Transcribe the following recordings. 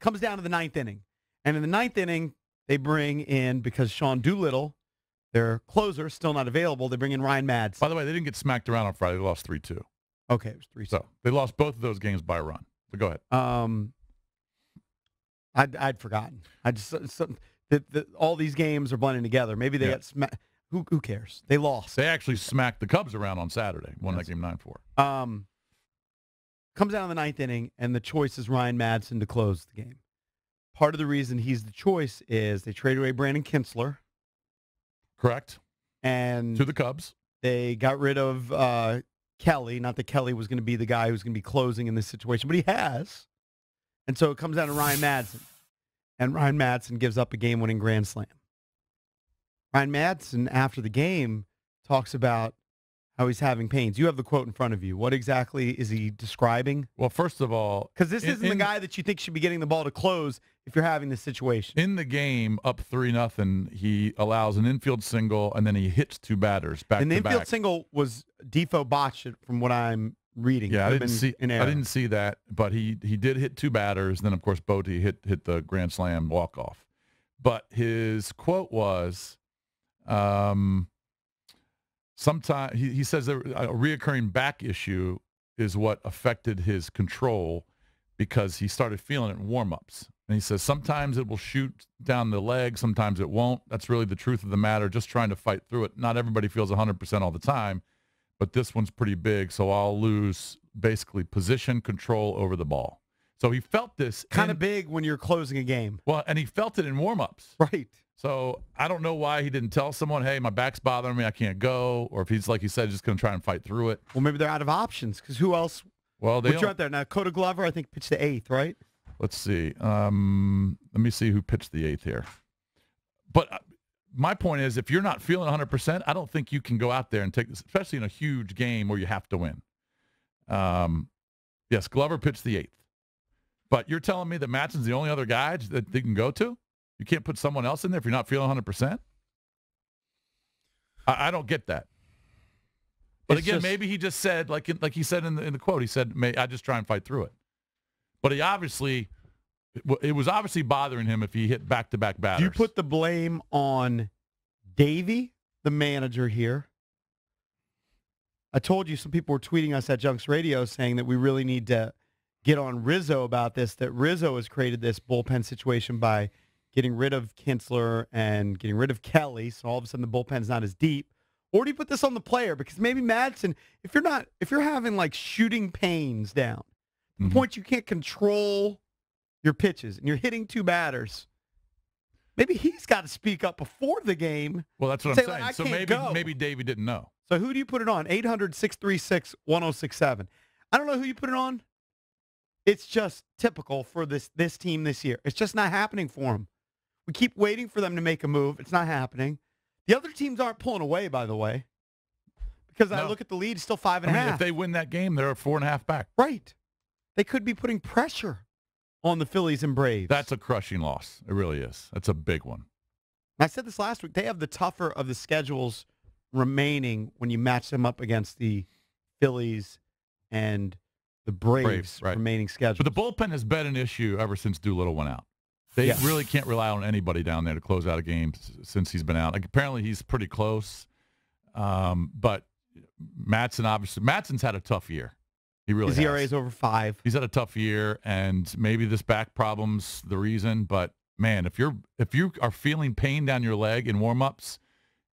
comes down to the ninth inning. And in the ninth inning, they bring in, because Sean Doolittle, their closer, still not available, they bring in Ryan Madson. By the way, they didn't get smacked around on Friday. They lost 3-2. Okay, it was 3-2. So they lost both of those games by a run. So go ahead. I'd forgotten. All these games are blending together. Maybe they got smacked. Who cares? They lost. They actually smacked the Cubs around on Saturday. Won that game 9-4. Comes down in the ninth inning, and the choice is Ryan Madson to close the game. Part of the reason he's the choice is they traded away Brandon Kintzler. Correct. And to the Cubs. They got rid of Kelly. Not that Kelly was going to be the guy who's going to be closing in this situation, but he has. And so it comes down to Ryan Madson. And Ryan Madson gives up a game-winning grand slam. Ryan Madson, after the game, talks about how he's having pains. You have the quote in front of you. What exactly is he describing? Well, first of all, because this isn't the guy that you think should be getting the ball to close if you're having this situation. In the game, up 3-0, he allows an infield single, and then he hits two batters back to back. And the infield single was Defo botched it from what I'm reading. Yeah, I didn't see that, but he did hit two batters. Then, of course, Bote hit the grand slam walk-off. But his quote was, sometimes he says that a reoccurring back issue is what affected his control because he started feeling it in warm-ups. And he says sometimes it will shoot down the leg, sometimes it won't. That's really the truth of the matter, just trying to fight through it. Not everybody feels 100% all the time, but this one's pretty big, so I'll lose basically position control over the ball. So he felt this. Kind of big when you're closing a game. Well, and he felt it in warm-ups. Right. So I don't know why he didn't tell someone, hey, my back's bothering me, I can't go, or if he's, like he said, just going to try and fight through it. Well, maybe they're out of options because who else would you out there? Now, Coda Glover, I think, pitched the eighth, right? Let's see. Let me see who pitched the eighth here. But my point is, if you're not feeling 100%, I don't think you can go out there and take this, especially in a huge game where you have to win. Yes, Glover pitched the eighth. But you're telling me that Matson's the only other guy that they can go to? You can't put someone else in there if you're not feeling 100%? I don't get that. But again, maybe he just said, like he said in the quote, he said, I just try and fight through it. But it was obviously bothering him if he hit back-to-back batters. Do you put the blame on Davey, the manager here? I told you some people were tweeting us at Junks Radio saying that we really need to get on Rizzo about this, that Rizzo has created this bullpen situation by getting rid of Kintzler and getting rid of Kelly, so all of a sudden the bullpen's not as deep. Or do you put this on the player? Because maybe Madson, if you're having like shooting pains down, the point you can't control your pitches and you're hitting two batters, maybe he's got to speak up before the game. Well, that's what I'm saying. So maybe Davey didn't know. So who do you put it on? 800-636-1067. I don't know who you put it on. It's just typical for this team this year. It's just not happening for them. We keep waiting for them to make a move. It's not happening. The other teams aren't pulling away, by the way, because I look at the lead, still 5.5. If they win that game, they're 4.5 back. Right. They could be putting pressure on the Phillies and Braves. That's a crushing loss. It really is. That's a big one. I said this last week. They have the tougher of the schedules remaining when you match them up against the Phillies and the Braves right. remaining schedule. But the bullpen has been an issue ever since Doolittle went out. They really can't rely on anybody down there to close out a game since he's been out. Like, apparently he's pretty close. But Matson's had a tough year. He really has. His ERA is over 5. He's had a tough year, and maybe this back problem's the reason. But, man, if you are feeling pain down your leg in warm-ups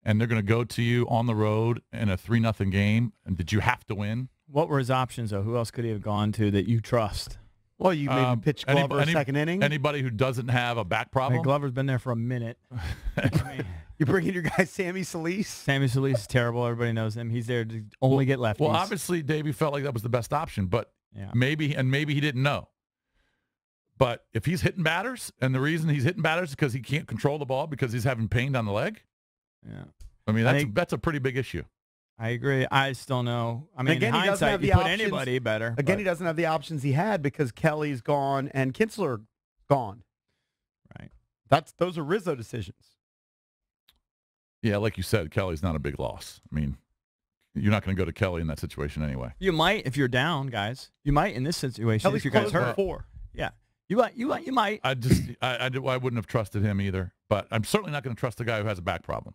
and they're going to go to you on the road in a 3-0 game, and did you have to win? What were his options, though? Who else could he have gone to that you trust? Well, you maybe pitch Glover second inning. Anybody who doesn't have a back problem. Hey, Glover's been there for a minute. You bring in your guy Sammy Solis. Sammy Solis is terrible. Everybody knows him. He's there to only get lefties. Well, obviously, Davey felt like that was the best option, but maybe he didn't know. But if he's hitting batters, and the reason he's hitting batters is because he can't control the ball because he's having pain down the leg. Yeah, I mean that's a pretty big issue. I agree. I still know. I mean, again, in hindsight, you put anybody better. Again, he doesn't have the options he had because Kelly's gone and Kintzler gone. Right. Those are Rizzo decisions. Yeah, like you said, Kelly's not a big loss. I mean, you're not going to go to Kelly in that situation anyway. You might if you're down, guys. You might in this situation Kelly's if you guys closed hurt. 4. Yeah. You might. I wouldn't have trusted him either. But I'm certainly not going to trust a guy who has a back problem.